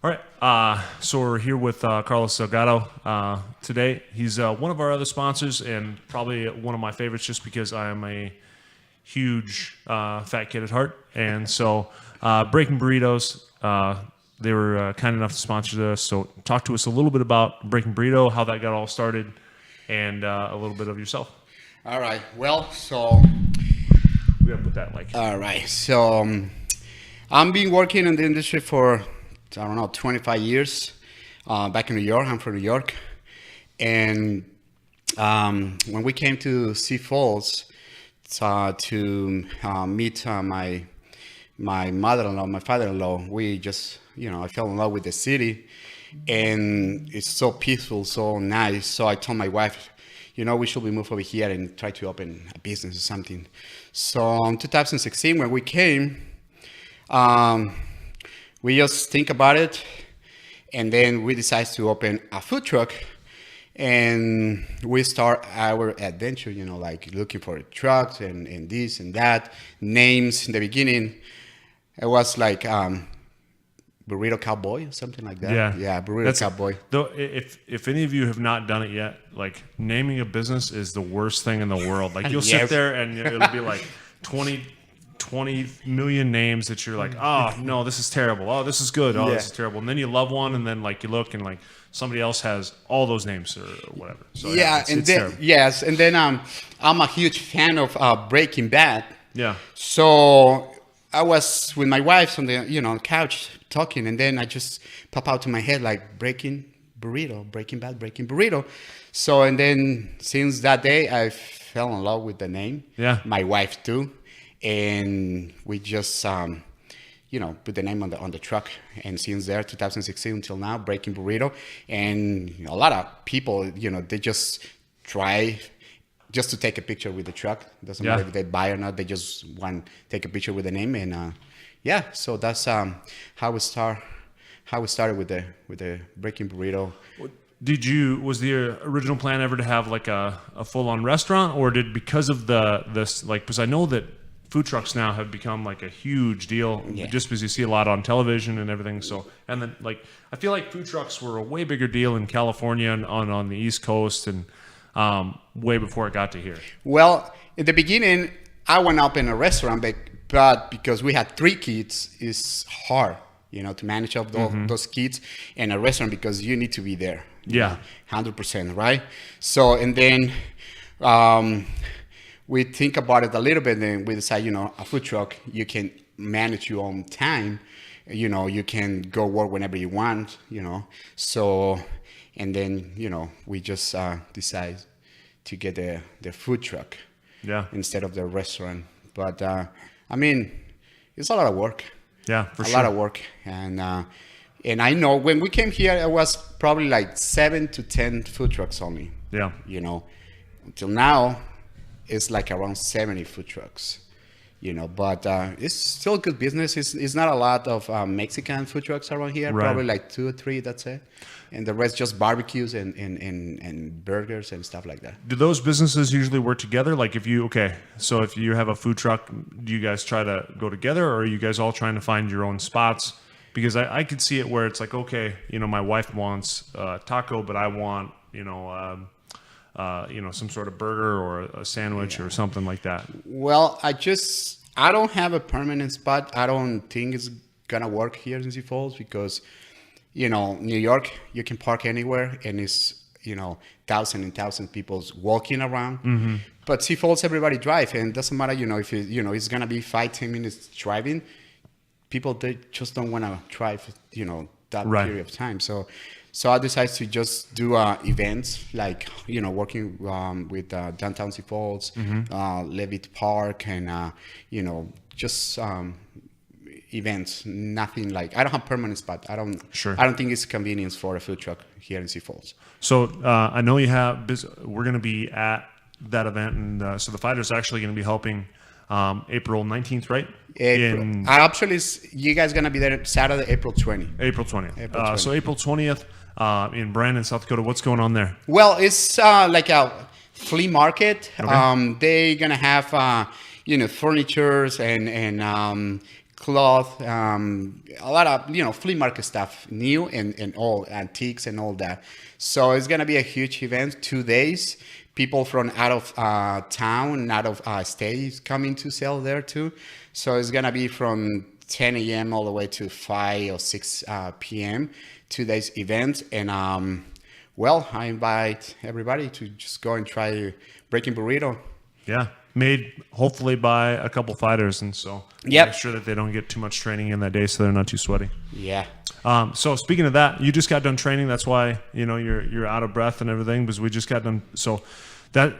All right. So we're here with Carlos Salgado today. He's one of our other sponsors and probably one of my favorites just because I am a huge fat kid at heart. And so Breaking Burritos, they were kind enough to sponsor us. So talk to us a little bit about Breaking Burrito, how that got all started, and a little bit of yourself. All right. Well, so. We got to put that like. All right. So I've been working in the industry for, 25 years. Back in New York. I'm from New York. And when we came to Sioux Falls to meet my mother-in-law, my father-in-law, we just, I fell in love with the city. And it's so peaceful, so nice. So I told my wife, we should move over here and try to open a business or something. So in 2016, when we came, we just think about it, and then we decide to open a food truck, and we start our adventure, like looking for trucks and this and that, names. In the beginning, it was like Burrito Cowboy or something like that. Yeah, Burrito Cowboy. Though, if any of you have not done it yet, like naming a business is the worst thing in the world. Like you'll sit there and it'll be like 20 million names that you're like, oh no, this is terrible. Oh, this is good. Oh, this is terrible. And then you love one, and then like you look and like somebody else has all those names or whatever. So it's terrible. And then I'm a huge fan of Breaking Bad. Yeah. So I was with my wife on the couch talking, and then I just pop out to my head like Breaking Bad, Breaking Burrito. So and then since that day I fell in love with the name. Yeah. My wife too. And we just, put the name on the truck. And since there, 2016 until now, Breaking Burrito. And a lot of people, they just try just to take a picture with the truck. Doesn't matter if they buy or not. They just want to take a picture with the name. And so that's how we started with the Breaking Burrito. Was the original plan ever to have like a full-on restaurant, or because of because I know that food trucks now have become like a huge deal just because you see a lot on television and everything. So, and then like, I feel like food trucks were a way bigger deal in California and on the East Coast and way before it got to here. Well, in the beginning, I went up in a restaurant, but because we had 3 kids, it's hard, to manage up those kids in a restaurant because you need to be there. Yeah. 100%, right? So, and then, we think about it a little bit, and we decide, a food truck, you can manage your own time. You can go work whenever you want, So, and then, we just decide to get the food truck instead of the restaurant. But, it's a lot of work. Yeah, for sure. A lot of work. And I know when we came here, it was probably like 7 to 10 food trucks only. Yeah. Until now, it's like around 70 food trucks, but it's still good business. It's not a lot of Mexican food trucks around here, right. Probably like 2 or 3, that's it. And the rest just barbecues and burgers and stuff like that. Do those businesses usually work together? Like if you have a food truck, do you guys try to go together, or are you guys all trying to find your own spots? Because I could see it where it's like, okay, my wife wants taco, but I want, some sort of burger or a sandwich or something like that. Well, I don't have a permanent spot. I don't think it's gonna work here in Sioux Falls because, New York, you can park anywhere and it's, thousands and thousands of people walking around. Mm-hmm. But Sioux Falls, everybody drive, and it doesn't matter, if it's gonna be 5-10 minutes driving. People, they just don't want to drive, that right. period of time. So I decided to just do events like, working with downtown Sioux Falls, Levitt Park, and, just events. Nothing like, I don't have permanent spot. I don't think it's a convenience for a food truck here in Sioux Falls. So I know we're going to be at that event. And so the fighter's actually going to be helping April 19th, right? Actually, you guys going to be there Saturday, April 20th. April 20th. So April 20th in Brandon, South Dakota. What's going on there? Well, it's like a flea market. Okay. They're going to have, furnitures and cloth, a lot of flea market stuff, new and old, antiques and all that. So it's gonna be a huge event, 2 days. People from out of town and out of state coming to sell there too. So it's gonna be from 10 a.m. all the way to 5 or 6 p.m. 2 days event. And well, I invite everybody to just go and try Breaking Burrito. Yeah, made hopefully by a couple fighters, and so Yep. make sure that they don't get too much training in that day, so they're not too sweaty. Yeah. So speaking of that, you just got done training. That's why you're out of breath and everything, because we just got done. So that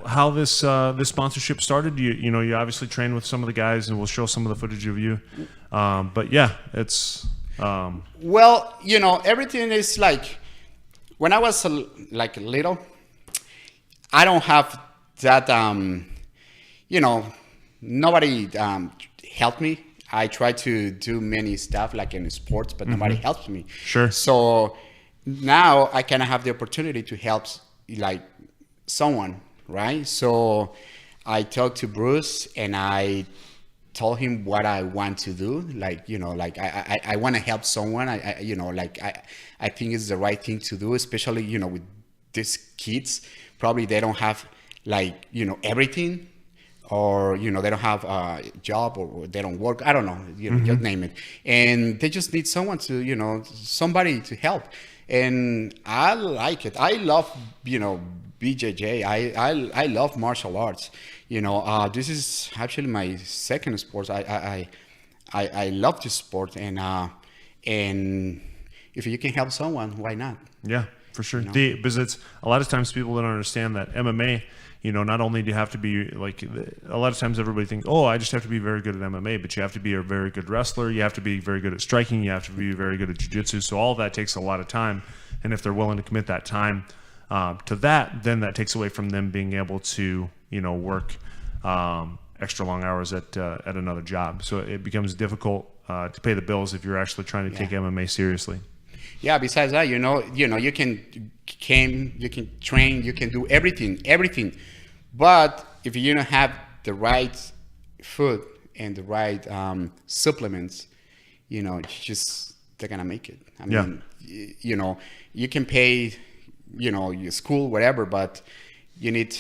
how this this sponsorship started. You obviously train with some of the guys, and we'll show some of the footage of you. But yeah, it's Well, everything is like when I was like little. I don't have that. Nobody helped me. I try to do many stuff like in sports, but nobody helps me. Sure. So now I kind of have the opportunity to help like someone, right? So I talked to Bruce and I told him what I want to do. Like, I want to help someone. I think it's the right thing to do, especially, with these kids. Probably they don't have like, everything. Or they don't have a job, or they don't work. I don't know, just name it, and they just need someone to, somebody to help. And I like it. I love, BJJ. I love martial arts. This is actually my second sport. I love this sport, and if you can help someone, why not? Yeah, for sure. Because it's a lot of times people don't understand that MMA. Not only do you have to be like, a lot of times everybody thinks, oh, I just have to be very good at MMA, but you have to be a very good wrestler. You have to be very good at striking. You have to be very good at jiu-jitsu. So all that takes a lot of time. And if they're willing to commit that time to that, then that takes away from them being able to, work extra long hours at another job. So it becomes difficult to pay the bills if you're actually trying to take MMA seriously. Yeah. Besides that, you can train, you can do everything. But if you don't have the right food and the right supplements, just they're gonna make it. I mean, you can pay, your school, whatever, but you need,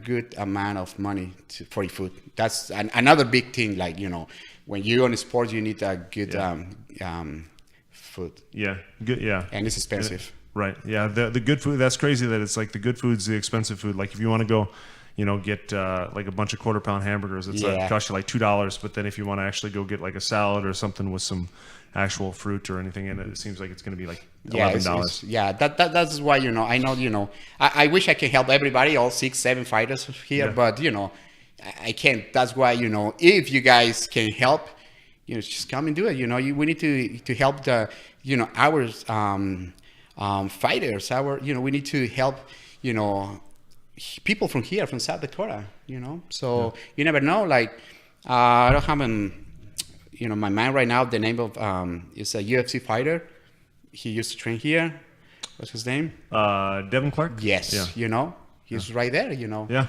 good amount of money for your food. That's another big thing. Like, when you're on sports, you need a good food. Yeah, good. Yeah, and it's expensive. Right. Yeah. The good food. That's crazy that it's like the good food's the expensive food. Like if you want to go, get like a bunch of quarter-pound hamburgers, it's cost you like $2. But then if you want to actually go get like a salad or something with some actual fruit or anything in it, it seems like it's going to be like $11. That's why I know I wish I could help everybody, all 6-7 fighters here, but I can't. That's why if you guys can help, just come and do it. We need to help the our fighters. We need to help people from here, from South Dakota. So you never know. Like I don't have my mind right now. The name of is a UFC fighter. He used to train here. What's his name? Devin Clark. Yes. Yeah. He's right there. Yeah.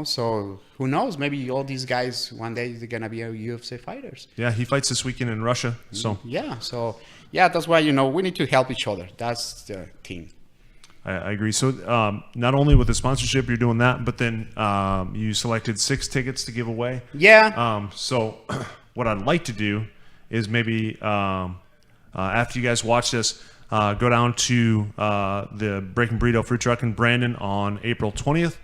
So who knows? Maybe all these guys one day they're gonna be UFC fighters. Yeah, he fights this weekend in Russia. So that's why we need to help each other. That's the thing. I agree. So not only with the sponsorship, you're doing that, but then you selected 6 tickets to give away. Yeah. So what I'd like to do is maybe after you guys watch this, go down to the Breaking Burrito Food Truck in Brandon on April 20th.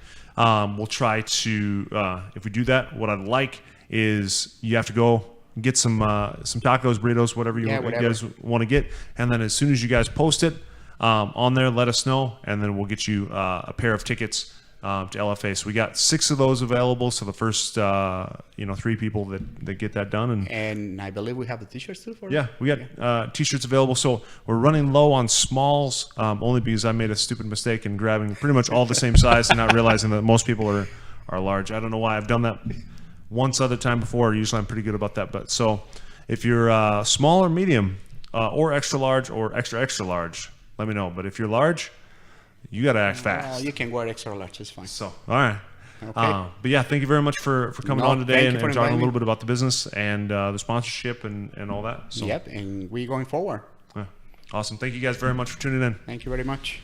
We'll try to, if we do that, what I'd like is you have to go get some tacos, burritos, whatever you guys want to get. And then as soon as you guys post it on there, let us know. And then we'll get you a pair of tickets to LFA. So we got 6 of those available. So the first, 3 people that get that done. And I believe we have the t-shirts too for we got t-shirts available. So we're running low on smalls, only because I made a stupid mistake in grabbing pretty much all the same size and not realizing that most people are large. I don't know why. I've done that once other time before. Usually I'm pretty good about that. But so if you're small or medium or extra large or extra extra large, let me know. But if you're large, you got to act fast. You can wear extra large. It's fine. So, all right. Okay. But yeah, thank you very much for coming No, on today thank you and, for and talking a inviting little me. bit about the business and the sponsorship and all that. So, Yep, and we going forward. yeah. Awesome. Thank you guys very much for tuning in. Thank you very much.